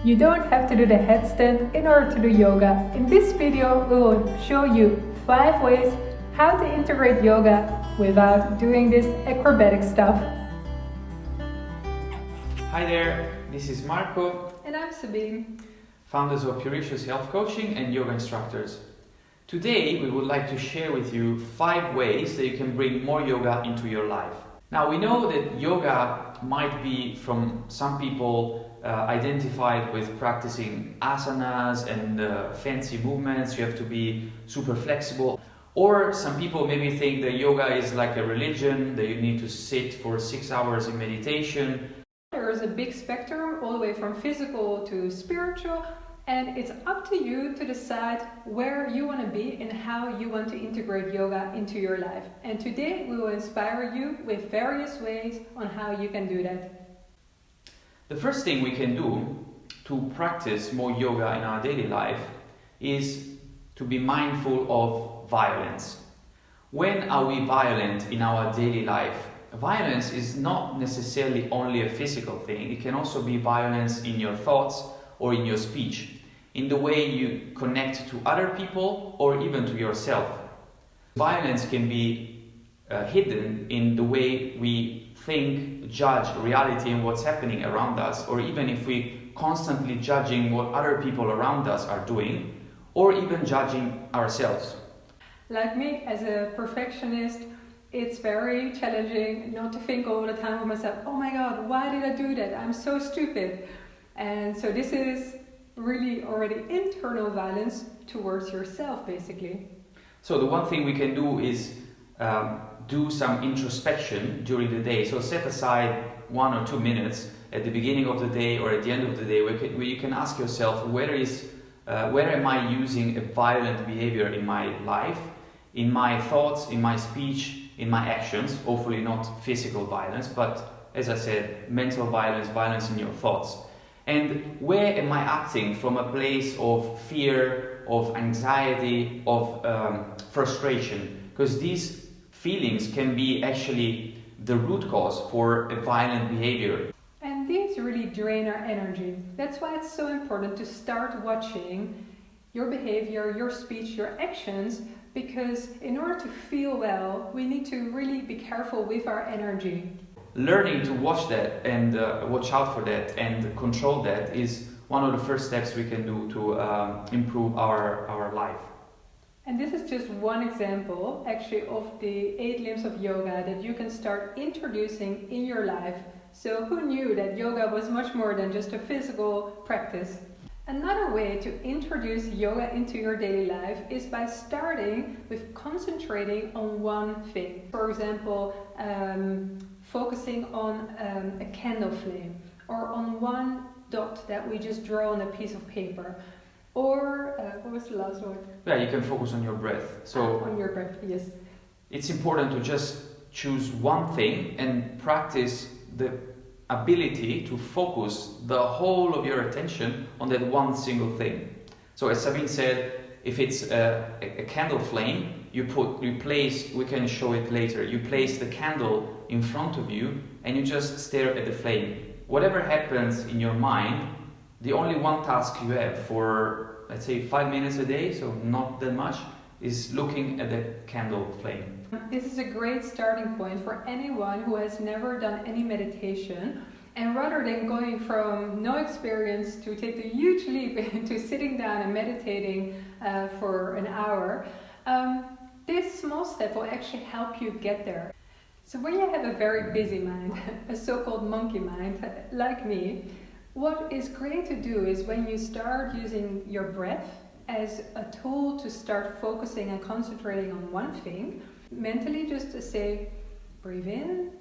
You don't have to do the headstand in order to do yoga. In this video, we will show you 5 ways how to integrate yoga without doing this acrobatic stuff. Hi there, this is Marco. And I'm Sabine, founders of Puricious health coaching and yoga instructors. Today, we would like to share with you 5 ways that you can bring more yoga into your life. Now, we know that yoga might be, from some people, identified with practicing asanas and fancy movements. You have to be super flexible. Or some people maybe think that yoga is like a religion, that you need to sit for 6 hours in meditation. There is a big spectrum, all the way from physical to spiritual, and it's up to you to decide where you want to be and how you want to integrate yoga into your life. And today we will inspire you with various ways on how you can do that. The first thing we can do to practice more yoga in our daily life is to be mindful of violence. When are we violent in our daily life? Violence is not necessarily only a physical thing. It can also be violence in your thoughts or in your speech, in the way you connect to other people or even to yourself. Violence can be hidden in the way we think, judge reality and what's happening around us, or even if we constantly judging what other people around us are doing, or even judging ourselves. Like me, as a perfectionist, it's very challenging not to think all the time of myself, oh my god, why did I do that? I'm so stupid. And so this is really already internal violence towards yourself, basically. So the one thing we can do is do some introspection during the day. So set aside 1 or 2 minutes at the beginning of the day or at the end of the day where you can ask yourself, where am I using a violent behavior in my life, in my thoughts, in my speech, in my actions. Hopefully not physical violence, but as I said, mental violence, violence in your thoughts. And where am I acting from a place of fear, of anxiety, of frustration? Because these feelings can be actually the root cause for a violent behavior. And these really drain our energy. That's why it's so important to start watching your behavior, your speech, your actions, because in order to feel well, we need to really be careful with our energy. Learning to watch that and watch out for that and control that is one of the first steps we can do to improve our life. And this is just one example, actually, of the 8 limbs of yoga that you can start introducing in your life. So who knew that yoga was much more than just a physical practice? Another way to introduce yoga into your daily life is by starting with concentrating on one thing. For example, focusing on a candle flame, or on one dot that we just draw on a piece of paper. Or, what was the last word? Yeah, you can focus on your breath. So on your breath, yes. It's important to just choose one thing and practice the ability to focus the whole of your attention on that one single thing. So as Sabine said, if it's a candle flame, you place, we can show it later, you place the candle in front of you and you just stare at the flame. Whatever happens in your mind, the only one task you have for, let's say, 5 minutes a day, so not that much, is looking at the candle flame. This is a great starting point for anyone who has never done any meditation, and rather than going from no experience to take the huge leap into sitting down and meditating for an hour, this small step will actually help you get there. So when you have a very busy mind, a so-called monkey mind, like me, what is great to do is when you start using your breath as a tool to start focusing and concentrating on one thing, mentally just to say, breathe in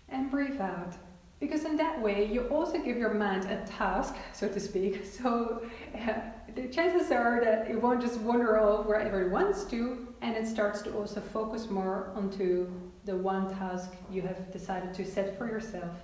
and breathe out. Because in that way, you also give your mind a task, so to speak. So the chances are that it won't just wander off wherever it wants to, and it starts to also focus more onto the one task you have decided to set for yourself.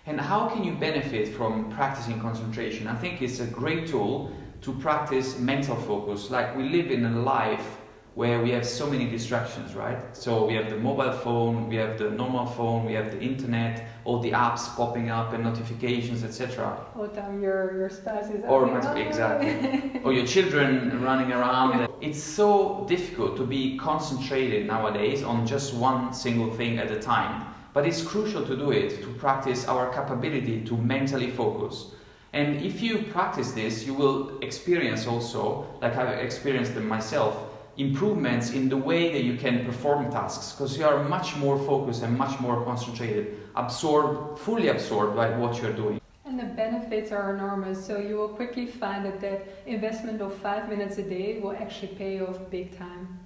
And how can you benefit from practicing concentration? I think it's a great tool to practice mental focus. Like, we live in a life where we have so many distractions, right? So we have the mobile phone, we have the normal phone, we have the internet, all the apps popping up and notifications, etc. All the time your spouse is Or asking, exactly. Or your children running around. It's so difficult to be concentrated nowadays on just one single thing at a time. But it's crucial to do it, to practice our capability to mentally focus. And if you practice this, you will experience also, like I've experienced them myself, improvements in the way that you can perform tasks, because you are much more focused and much more concentrated, fully absorbed by what you're doing. And the benefits are enormous, so you will quickly find that the investment of 5 minutes a day will actually pay off big time.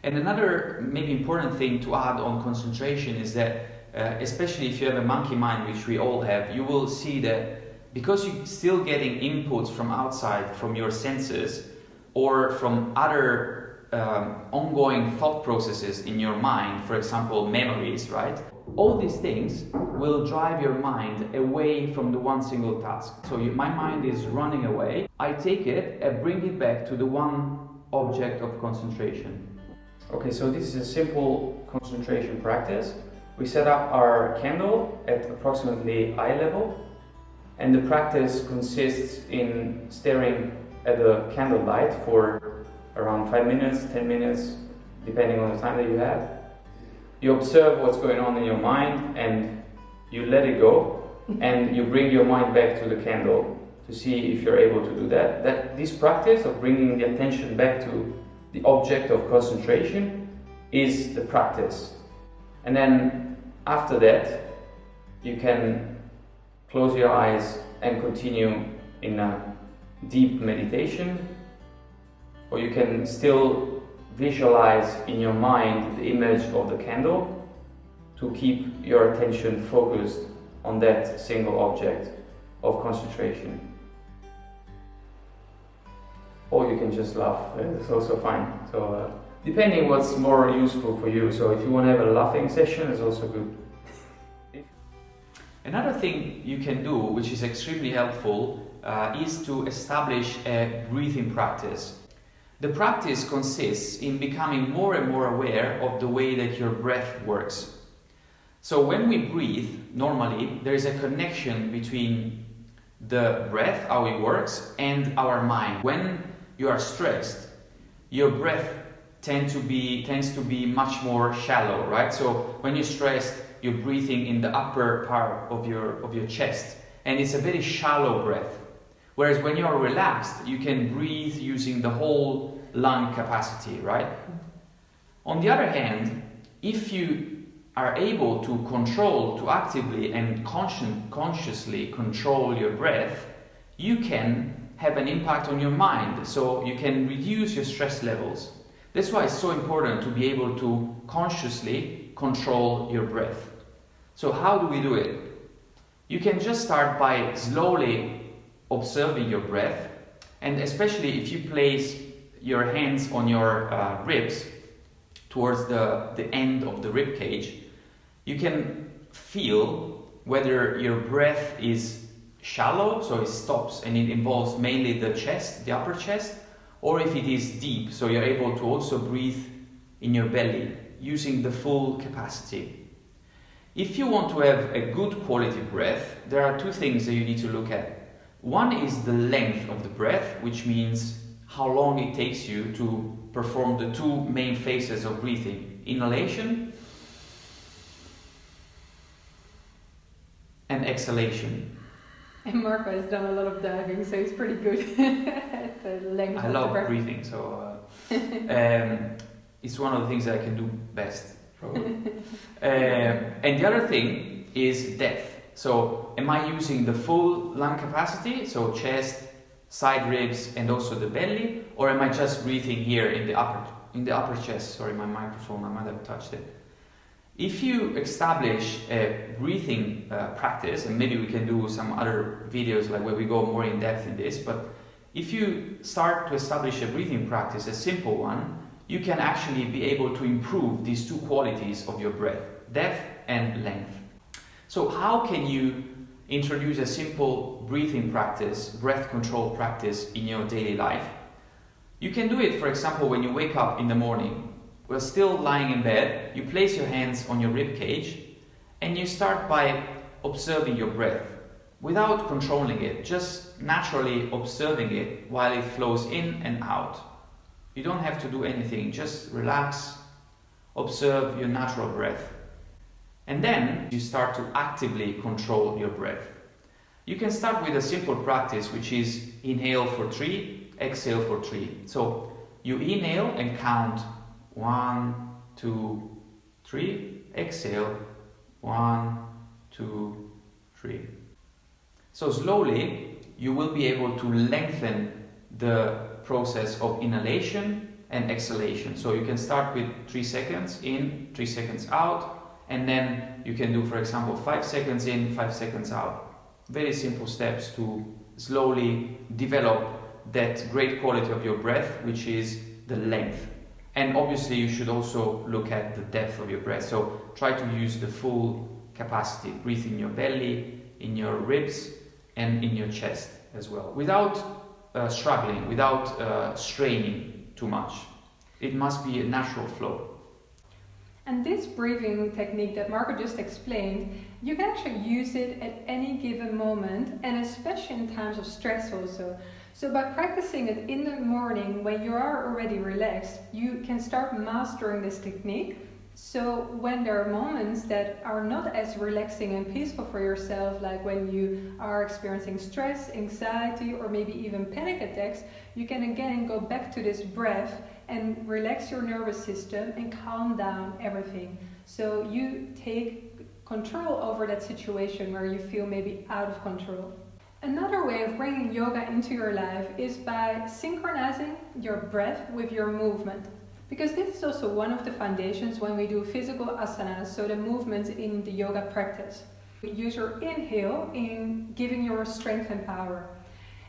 And another maybe important thing to add on concentration is that, especially if you have a monkey mind, which we all have, you will see that because you're still getting inputs from outside, from your senses, or from other ongoing thought processes in your mind, for example, memories, right? All these things will drive your mind away from the one single task. So my mind is running away. I take it and bring it back to the one object of concentration. Okay, so this is a simple concentration practice. We set up our candle at approximately eye level, and the practice consists in staring at the candle light for around 5 minutes, 10 minutes, depending on the time that you have. You observe what's going on in your mind and you let it go, and you bring your mind back to the candle to see if you're able to do that. This practice of bringing the attention back to the object of concentration is the practice. And then after that, you can close your eyes and continue in a deep meditation, or you can still visualize in your mind the image of the candle to keep your attention focused on that single object of concentration. Or you can just laugh, it's also fine. So depending what's more useful for you. So if you want to have a laughing session, it's also good. Another thing you can do, which is extremely helpful, is to establish a breathing practice. The practice consists in becoming more and more aware of the way that your breath works. So when we breathe, normally, there is a connection between the breath, how it works, and our mind. When you are stressed, your breath tends to be much more shallow, right? So when you're stressed, you're breathing in the upper part of your chest, and it's a very shallow breath. Whereas when you're relaxed, you can breathe using the whole lung capacity, right? On the other hand, if you are able to actively and consciously control your breath, you can have an impact on your mind, so you can reduce your stress levels. That's why it's so important to be able to consciously control your breath. So how do we do it? You can just start by slowly observing your breath, and especially if you place your hands on your ribs towards the end of the rib cage, you can feel whether your breath is shallow, so it stops and it involves mainly the chest, the upper chest, or if it is deep, so you're able to also breathe in your belly using the full capacity. If you want to have a good quality breath, there are two things that you need to look at. One is the length of the breath, which means how long it takes you to perform the two main phases of breathing: inhalation and exhalation. And Marco has done a lot of diving, so he's pretty good at the length I of love the breath. breathing, so it's one of the things that I can do best, probably. And the other thing is depth. So am I using the full lung capacity, so chest, side ribs, and also the belly, or am I just breathing here in the upper chest? Sorry, my microphone, I might have touched it. If you establish a breathing practice, and maybe we can do some other videos like where we go more in depth in this, but if you start to establish a breathing practice, a simple one, you can actually be able to improve these two qualities of your breath, depth and length. So how can you introduce a simple breathing practice, breath control practice in your daily life? You can do it, for example, when you wake up in the morning. We're still lying in bed, you place your hands on your rib cage and you start by observing your breath without controlling it, just naturally observing it while it flows in and out. You don't have to do anything, just relax, observe your natural breath. And then you start to actively control your breath. You can start with a simple practice, which is inhale for 3, exhale for 3. So you inhale and count 1, 2, 3, exhale 1, 2, 3. So slowly you will be able to lengthen the process of inhalation and exhalation. So you can start with 3 seconds in, 3 seconds out, and then you can do, for example, 5 seconds in, 5 seconds out. Very simple steps to slowly develop that great quality of your breath, which is the length. And obviously you should also look at the depth of your breath. So try to use the full capacity. Breathe in your belly, in your ribs, and in your chest as well, without struggling, without straining too much. It must be a natural flow. And this breathing technique that Marco just explained, you can actually use it at any given moment, and especially in times of stress also. So by practicing it in the morning when you are already relaxed, you can start mastering this technique. So when there are moments that are not as relaxing and peaceful for yourself, like when you are experiencing stress, anxiety, or maybe even panic attacks, you can again go back to this breath and relax your nervous system and calm down everything. So you take control over that situation where you feel maybe out of control. Another way of bringing yoga into your life is by synchronizing your breath with your movement. Because this is also one of the foundations when we do physical asanas, so the movements in the yoga practice. You use your inhale in giving your strength and power.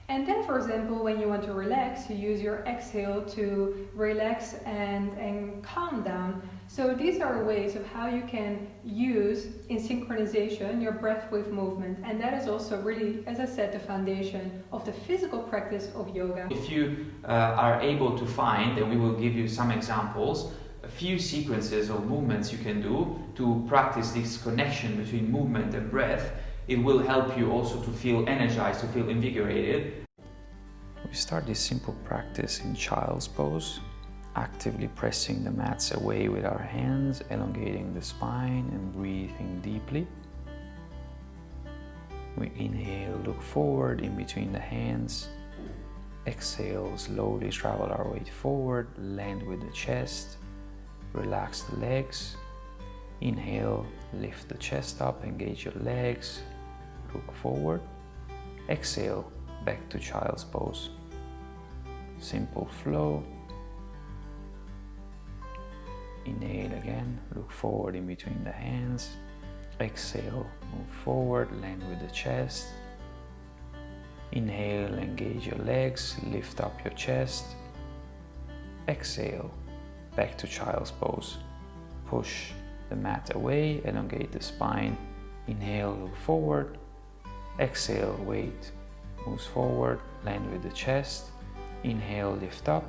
And then, for example, when you want to relax, you use your exhale to relax and calm down. So these are ways of how you can use, in synchronization, your breath with movement. And that is also really, as I said, the foundation of the physical practice of yoga. If you are able to find, and we will give you some examples, a few sequences of movements you can do to practice this connection between movement and breath, it will help you also to feel energized, to feel invigorated. We start this simple practice in child's pose, actively pressing the mats away with our hands, elongating the spine and breathing deeply. We inhale, look forward in between the hands. Exhale, slowly travel our weight forward, land with the chest, relax the legs. Inhale, lift the chest up, engage your legs, look forward. Exhale, back to child's pose. Simple flow. Inhale again, look forward in between the hands. Exhale, move forward, land with the chest. Inhale, engage your legs, lift up your chest. Exhale, back to child's pose. Push the mat away, elongate the spine. Inhale, look forward. Exhale, weight moves forward, land with the chest. Inhale, lift up.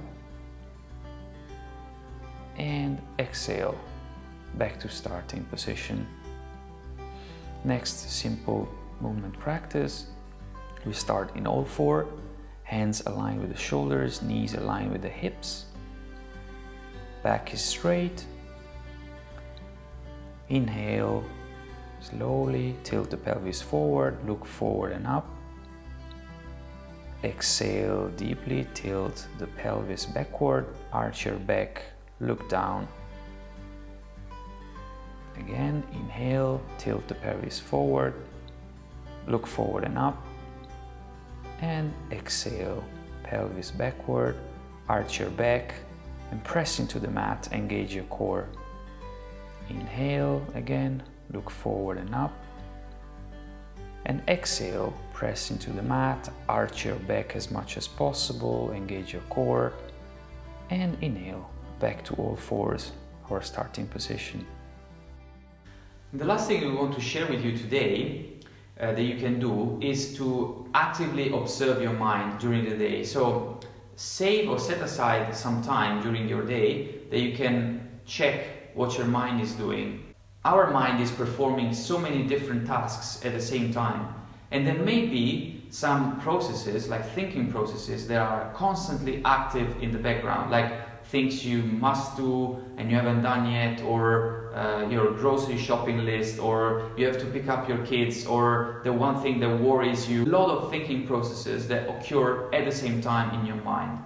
And exhale, back to starting position. Next simple movement practice. We start in all four, hands aligned with the shoulders, knees aligned with the hips. Back is straight. Inhale, slowly tilt the pelvis forward, look forward and up. Exhale deeply, tilt the pelvis backward, arch your back, look down. Again, inhale, tilt the pelvis forward, look forward and up. And exhale, pelvis backward, arch your back and press into the mat, engage your core. Inhale again, look forward and up. And exhale, press into the mat, arch your back as much as possible, engage your core. And inhale, back to all fours, our starting position. The last thing we want to share with you today that you can do is to actively observe your mind during the day. So save or set aside some time during your day that you can check what your mind is doing. Our mind is performing so many different tasks at the same time, and there may be some processes, like thinking processes, that are constantly active in the background, like things you must do and you haven't done yet, or your grocery shopping list, or you have to pick up your kids, or the one thing that worries you. A lot of thinking processes that occur at the same time in your mind.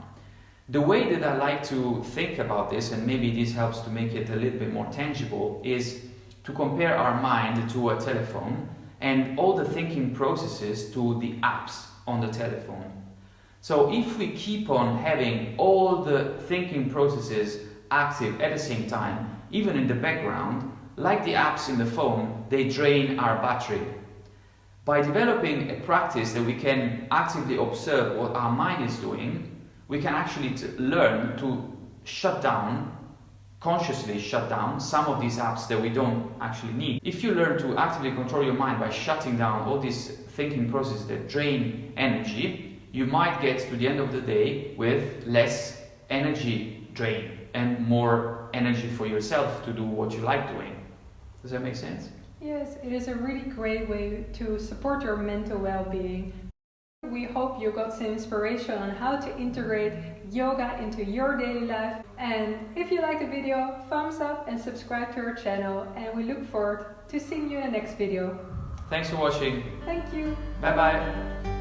The way that I like to think about this, and maybe this helps to make it a little bit more tangible, is to compare our mind to a telephone and all the thinking processes to the apps on the telephone. So if we keep on having all the thinking processes active at the same time, even in the background, like the apps in the phone, they drain our battery. By developing a practice that we can actively observe what our mind is doing, we can actually learn to consciously shut down some of these apps that we don't actually need. If you learn to actively control your mind by shutting down all these thinking processes that drain energy, you might get to the end of the day with less energy drain and more energy for yourself to do what you like doing. Does that make sense? Yes, it is a really great way to support your mental well-being. We hope you got some inspiration on how to integrate yoga into your daily life. And if you like the video, thumbs up and subscribe to our channel. And we look forward to seeing you in the next video. Thanks for watching. Thank you. Bye bye.